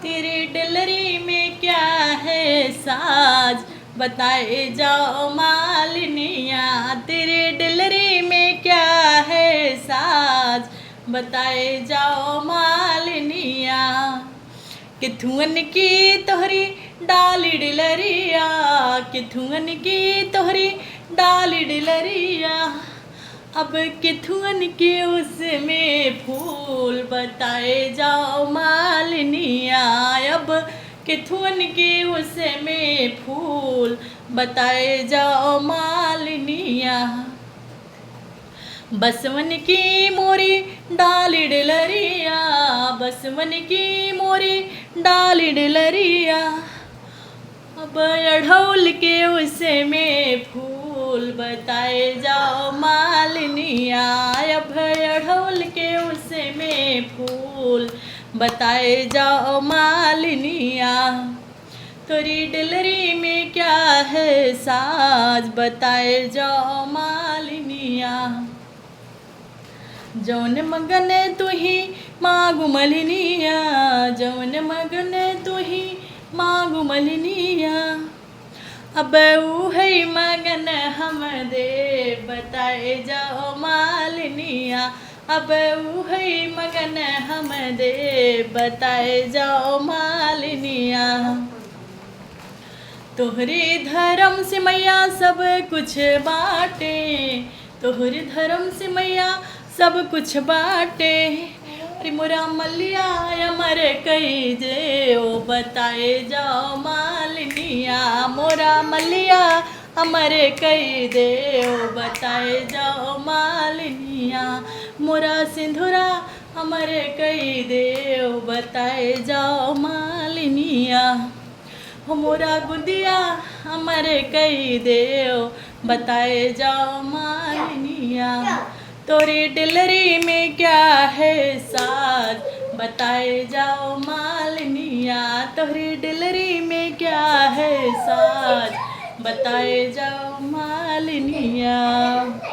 तेरे डिलरी में क्या है साज, बताए जाओ मालिनिया। तेरे डिलरी में क्या है साज, बताए जाओ मालिनिया। किथुअन की तोहरी डाली डिलरिया, किथुअन की तोहरी डाली डिलरिया। अब किथुअन के उसमें फूल, बताए जाओ मालिनिया। अब किथुअन के उसमें फूल, बताए जाओ मालिनिया। बसवन की मोरी डाली डिलरिया, बसवन की मोरी डाली डिलरिया। अब अढ़ौल के उसमें फूल, बताए जाओ मालिनिया। अब अढ़ौल के उसमें फूल, बताए जाओ मालिनिया। तोरी डिलरी में क्या है साज, बताए जाओ मालिनिया। जौन मगन तुही मांगू मलिनिया, जौन मगन तुही मांगू मलिनिया। अब उहे मगन हम दे, बताए जाओ मालिनिया। अब उहे मगन हम दे, बताए जाओ मालिनिया। तोहरे धर्म से मैया सब कुछ बाटे, तोहरे धर्म से मैया सब कुछ बाटे। अरे मोरा मलिया अमर कई जे, ओ बताए जाओ मालिनिया। मोरा मलिया अमर कई दे, ओ बताए जाओ मालिनिया। मोरा सिंधुरा अमर कई दे, ओ बताए जाओ मालिनिया। हो मोरा गुदिया अमर कई देओ, बताए जाओ मालिनिया। तोरी डिलरी में क्या है साज, बताए जाओ मालिनिया। तोरी डिलरी में क्या है साज, बताए जाओ मालिनिया।